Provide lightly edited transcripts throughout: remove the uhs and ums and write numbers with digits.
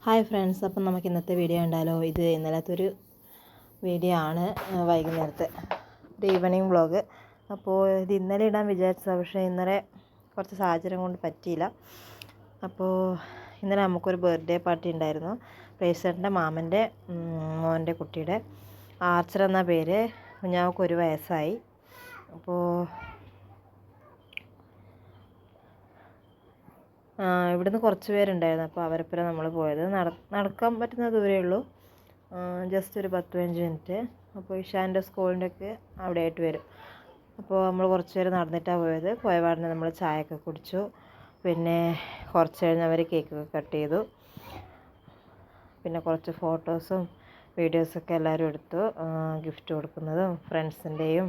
Hi friends, അപ്പം നമുക്ക് ഇന്നത്തെ വീഡിയോ ഉണ്ടല്ലോ. ഇത് ഇന്നലത്തെ ഒരു വീഡിയോ ആണ്, വൈകുന്നേരത്തെ ഒരു ഈവനിങ് വ്ളോഗ്. അപ്പോൾ ഇത് ഇന്നലെ ഇടാൻ വിചാരിച്ചതാണ്, പക്ഷേ ഇന്നലെ കുറച്ച് സാഹചര്യം കൊണ്ട് പറ്റിയില്ല. അപ്പോൾ ഇന്നലെ നമുക്കൊരു ബർത്ത്ഡേ പാർട്ടി ഉണ്ടായിരുന്നു. പ്രേസറിൻ്റെ മാമൻ്റെ മോൻ്റെ കുട്ടിയുടെ. ആർച്ചർ എന്ന പേര്. കുഞ്ഞാവക്ക് 1 വയസ്സായി. അപ്പോൾ ഇവിടുന്ന് കുറച്ച് പേരുണ്ടായിരുന്നു. അപ്പോൾ അവരൊപ്പം നമ്മൾ പോയത്. നടക്കാൻ പറ്റുന്ന ദൂരമേ ഉള്ളൂ, ജസ്റ്റ് ഒരു 10-15 മിനിറ്റ്. അപ്പോൾ ഇഷാൻ്റെ സ്കൂളിൻ്റെ ഒക്കെ അവിടെ ആയിട്ട് വരും. അപ്പോൾ നമ്മൾ കുറച്ച് പേര് നടന്നിട്ടാണ് പോയത്. പോയ പാടിന് നമ്മൾ ചായയൊക്കെ കുടിച്ചു. പിന്നെ കുറച്ച് കഴിഞ്ഞ് അവർ കേക്കൊക്കെ കട്ട് ചെയ്തു. പിന്നെ കുറച്ച് ഫോട്ടോസും വീഡിയോസൊക്കെ എല്ലാവരും എടുത്തു. ഗിഫ്റ്റ് കൊടുക്കുന്നതും ഫ്രണ്ട്സിൻ്റെയും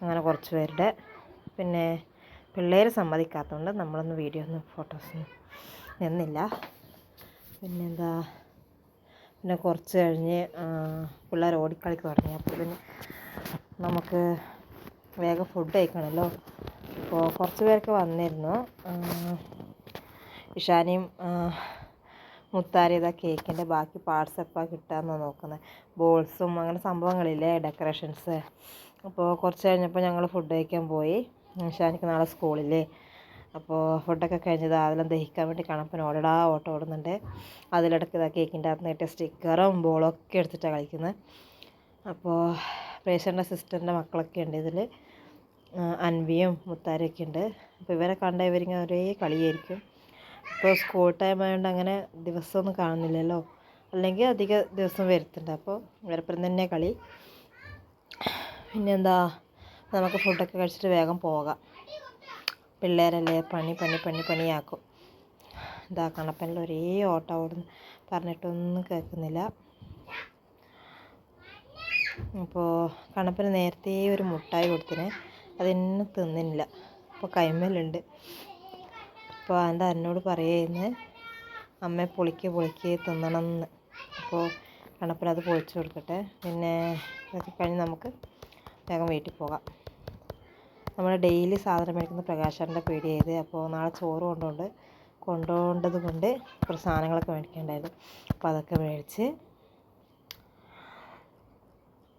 അങ്ങനെ കുറച്ച് പേരുടെ. പിന്നെ പിള്ളേർ സമ്മതിക്കാത്തതുകൊണ്ട് നമ്മളൊന്നും വീഡിയോ ഒന്നും ഫോട്ടോസൊന്നും നിന്നില്ല. പിന്നെ കുറച്ച് കഴിഞ്ഞ് പിള്ളേർ ഓടിക്കളിക്ക് തുടങ്ങി. അപ്പോൾ പിന്നെ നമുക്ക് വേഗം ഫുഡ് കഴിക്കണമല്ലോ. അപ്പോൾ കുറച്ച് പേരൊക്കെ വന്നിരുന്നു. ഇഷാനിയും മുത്താരി ഇതാ കേക്കിൻ്റെ ബാക്കി പാർട്സ് എപ്പോൾ കിട്ടാമെന്നാണ് നോക്കുന്നത്. ബോൾസും അങ്ങനെ സംഭവങ്ങളില്ലേ, ഡെക്കറേഷൻസ്. അപ്പോൾ കുറച്ച് കഴിഞ്ഞപ്പോൾ ഞങ്ങൾ ഫുഡ് കഴിക്കാൻ പോയി. ഇഷാനിക്ക് നാളെ സ്കൂളില്ലേ. അപ്പോൾ ഫുഡൊക്കെ കഴിഞ്ഞത് അതെല്ലാം ദഹിക്കാൻ വേണ്ടി കണപ്പൻ ഓട്ടോ ഓടുന്നുണ്ട്. അതിലിടയ്ക്ക് ഇതാ കേക്കിൻ്റെ അകത്ത് നീട്ടിയ സ്റ്റിക്കറും ബോളും ഒക്കെ എടുത്തിട്ടാണ് കളിക്കുന്നത്. അപ്പോൾ പ്രേഷറിൻ്റെ സിസ്റ്ററിൻ്റെ മക്കളൊക്കെ ഉണ്ട് ഇതിൽ. അൻവിയും മുത്താരിയൊക്കെ ഉണ്ട്. അപ്പോൾ ഇവരെ കണ്ട ഇവരിങ്ങനെ ഒരേ കളിയായിരിക്കും. ഇപ്പോൾ സ്കൂൾ ടൈം ആയതുകൊണ്ട് അങ്ങനെ ദിവസമൊന്നും കാണുന്നില്ലല്ലോ, അല്ലെങ്കിൽ അധിക ദിവസം വരുത്തുണ്ട്. അപ്പോൾ ഇവരപ്പം തന്നെ കളി. പിന്നെന്താ, നമുക്ക് ഫുഡൊക്കെ കഴിച്ചിട്ട് വേഗം പോകാം. പിള്ളേരല്ലേ, പണിയാക്കും. ഇതാ കണപ്പനിൽ ഒരേ ഓട്ടം ഓടുന്നു, പറഞ്ഞിട്ടൊന്നും കേൾക്കുന്നില്ല. അപ്പോൾ കണപ്പന് നേരത്തെ ഒരു മുട്ടായി കൊടുത്തിനെ, അതൊന്നും തിന്നില്ല. അപ്പോൾ കൈമലുണ്ട്. അപ്പോൾ എൻ്റെ എന്നോട് പറയുന്നത് അമ്മ പൊളിക്ക് തിന്നണം എന്ന്. അപ്പോൾ കണപ്പനത് പൊളിച്ച് കൊടുക്കട്ടെ. പിന്നെ ഇതൊക്കെ കഴിഞ്ഞ് നമുക്ക് വേഗം വീട്ടിൽ പോകാം. നമ്മൾ ഡെയിലി സാധനം മേടിക്കുന്ന പ്രകാശൻ്റെ പീടികയിൽ. അപ്പോൾ നാളെ ചോറ് കൊണ്ടുപോകേണ്ടത് കൊണ്ട് കുറച്ച് സാധനങ്ങളൊക്കെ മേടിക്കേണ്ടായിരുന്നു. അപ്പോൾ അതൊക്കെ മേടിച്ച്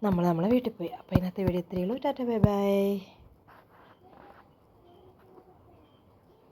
നമ്മളെ വീട്ടിൽ പോയി. അപ്പോൾ ഇന്നത്തെ വീഡിയോ ഇത്രയേ ഉള്ളൂ. Tata, bye bye.